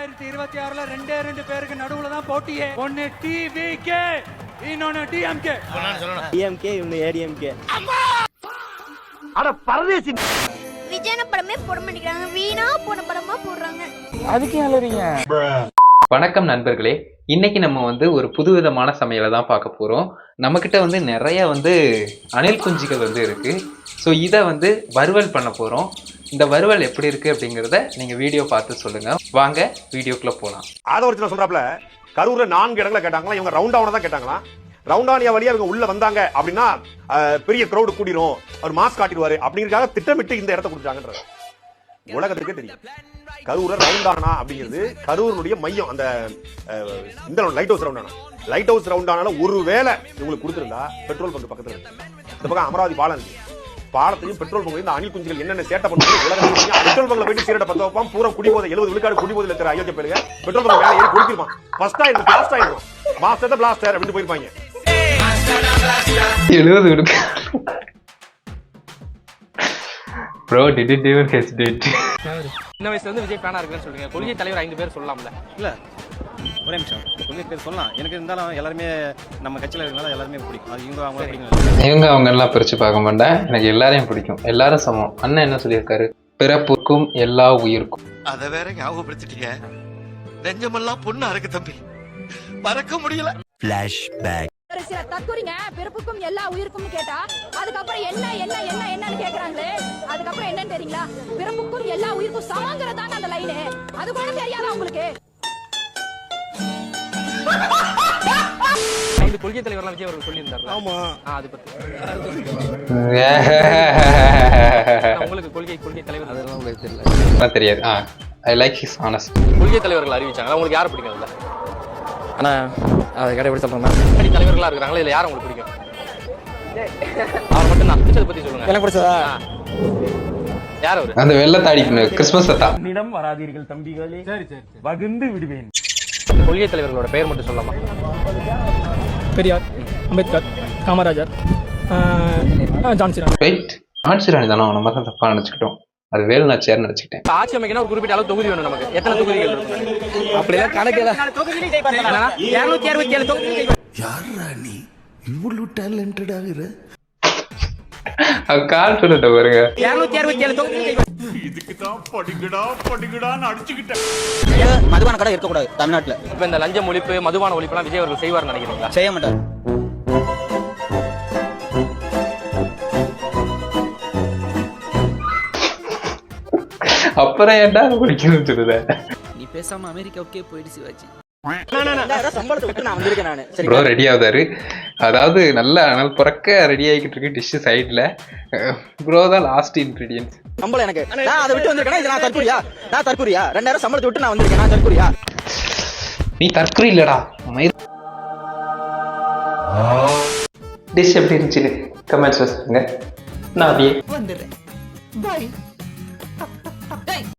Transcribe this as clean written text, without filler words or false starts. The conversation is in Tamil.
2026ல ரெண்டு பேருக்கு நடுவுல தான் போட்டியே. ஒன்னு டிவிகே, இன்னொன்னு டிஎம்கே. டிஎம்கே இவங்க ஏடிஎம்கே. அட பரதேசி விஜயன படமே போட மாட்டேங்கிறாங்க, வீணா போன படமா போடுறாங்க. அதுக்கு அலறீங்க. வணக்கம் நண்பர்களே, இன்னைக்கு நம்ம ஒரு புதுவிதமான சமையலை தான் பார்க்க போகிறோம். நம்மக்கிட்ட நிறைய அணில் குஞ்சுகள் இருக்கு. ஸோ இதை வறுவல் பண்ண போகிறோம். இந்த வறுவல் எப்படி இருக்கு அப்படிங்கிறத நீங்கள் வீடியோ பார்த்து சொல்லுங்கள். வாங்க வீடியோக்குள்ளே போகலாம். அதை ஒரு சொல்கிறாப்புல கரூரில் 4 இடங்களை கேட்டாங்களா, இவங்க ரவுண்டாவனை தான் கேட்டாங்களா. ரவுண்டானியா வழியா இவங்க உள்ள வந்தாங்க அப்படின்னா பெரிய கிரௌடு கூடிரும், அவர் மாஸ்க் காட்டிடுவாரு அப்படிங்கிறதுக்காக திட்டமிட்டு இந்த இடத்த கொடுத்தாங்கன்றது உலகத்துக்கே தெரியும். கரூர் ரவுண்டானா அப்படிங்கிறது கரூருடைய மையம். அந்த இந்த லைட் ஹவுஸ் ரவுண்டானால ஒருவேளை இவங்களுக்கு கொடுத்துருந்தா பெட்ரோல் பங்க் பக்கத்துல இருக்கு. இந்த பக்கம் அமராவதி பாலம் இருக்கு. பாலத்தையும் பெட்ரோல் பங்கு இந்த அணில் குஞ்சுகள் என்னென்ன சேட்டை பண்ணுறது உலகத்துக்கு. பெட்ரோல் பங்க்ல போயிட்டு சீரட்டை பத்த வைப்பான், பூரா குடிபோதை 70 விழுக்காடு குடிபோதையில் இருக்கிற அயோக்கிய பேருங்க பெட்ரோல் பங்க் மேலே ஏறி குடிச்சிருப்பான். ஃபர்ஸ்டா இருக்கு பிளாஸ்ட் ஆயிருக்கும், மாஸ்டர் பிளாஸ்டர் அப்படின்னு போயிருப்பாங்க. 70 விழுக்காடு. Bro, didn't even hesitate. சின்ன வயசுல விஜய் ஃபேனா இருக்குன்னு சொல்றீங்க. கொள்கை தலைவர் 5 பேர் சொல்லலாம்ல? இல்ல ஒரே நிமிஷம், கொள்கை பேர் சொல்லலாம். எனக்கு இருந்தாலும் எல்லாருமே நம்ம கட்சியில இருக்கனால எல்லாருமே பிடிக்கும். அது இவங்க அவங்க பிடிக்கும். அவங்க எல்லாம் பிரிச்சு பார்க்க மாட்டேன். எனக்கு எல்லாரையும் பிடிக்கும், எல்லாரும் சமம். அண்ணன் என்ன சொல்லியிருக்காரு? பிறப்புக்கும் எல்லா உயிருக்கும். அத வேற ஞாபகப்படுத்திட்டீங்க. நெஞ்சமெல்லாம் பொண்ணா இருக்கு தம்பி, மறக்க முடியல. ஃபிளாஷ்பேக். தற்கொலைங்க பிறப்புக்கும் எல்லா உயிருக்கும் கேட்டா அதுக்கப்புறம் என்னன்னு கேக்குறாங்களே. அதுக்கப்புறம் என்னன்னு தெரியுங்களா? பிறப்புக்கும் எல்லா உயிருக்கும் சமங்கிறதா அந்த லைனு. அது கூட தெரியாதா உங்களுக்கு? கொள்கை தலைவர்லாம் விஜய் அவர்கள் சொல்லியிருந்தாரு. ஆமா, அது பத்தி உங்களுக்கு கொள்கை தலைவர் அதெல்லாம் உங்களுக்கு தெரியல? தெரியாது. I like his honest. கொள்கை தலைவர்கள் அறிவிச்சாங்க, உங்களுக்கு யாரை பிடிக்கும்? இல்ல ஆனா அதை கடை எப்படி சொல்றேன்னா தலைவர்களா இருக்கிறாங்களா, இல்ல யாரும் உங்களுக்கு பிடிக்கும்? அவர் மட்டும் தான் பிடிச்சதை பத்தி சொல்லுங்க. எனக்கு பிடிச்சதா யார் அவரு? அந்த வெள்ளத்தாடி கிறிஸ்மஸ் தாத்தா. என்னிடம் வராதீர்கள் தம்பிகளே, சரி வகுந்து விடுவேன். கொள்கை தலைவர்களோட பெயர் மட்டும் சொல்லலாமா? பெரியார், அம்பேத்கர், காமராஜர், ஜான்சிராணி. ரைட், ஜான்சிராணி தானே. நம்ம தான் தப்பா நினைச்சுக்கிட்டோம். அது வேலுநாச்சியார் நினைச்சுக்கிட்டேன். ஆட்சி அமைக்கணும் ஒரு குறிப்பிட்ட அளவு தொகுதி வேணும் நமக்கு. எத்தனை தொகுதிகள் இருக்கு? அப்படிலாம் கணக்கில் 267 தொகுதி. யாரா நீ இவ்வளவு டேலண்டட் ஆகுற? கால் சொல்லிட்ட பாருங்க. 267 தொகுதி. இதுக்கு தான் படிக்கடான்னு அடிச்சுக்கிட்டேன். மதுபான கடை இருக்கக்கூடாது தமிழ்நாட்டுல. இப்ப இந்த லஞ்சம் ஒழிப்பு, மதுபான ஒழிப்புலாம் விஜய் அவர்கள் செய்வார் நினைக்கிறீங்களா? செய்ய மாட்டார். அப்புறம் ஏன்டா குடிக்கணும்னு சொல்லுத? நீ பேசாம அமெரிக்காவுக்கே போயிடு சிவாஜி. Bro ready ஆகுதாரு. அதாவது நல்ல அனல் புறக்க ரெடி ஆகிக்கிட்டு இருக்கு டிஷ் சைட்ல. ப்ரோ தான் லாஸ்ட் இன்கிரீடியன்ட். சம்பளம் எனக்கு, நான் அதை விட்டு வந்திருக்கேன். இது நான் தற்கொலையா 2000 சம்பளத்தை விட்டு நான் வந்திருக்கேன். நான் தற்கொலையா? நீ தற்கொலை இல்லடா. டிஷ் எப்படி இருந்துச்சு கமெண்ட்ஸ் சொல்லுங்க. நான் அப்படியே வந்துடுறேன். பை.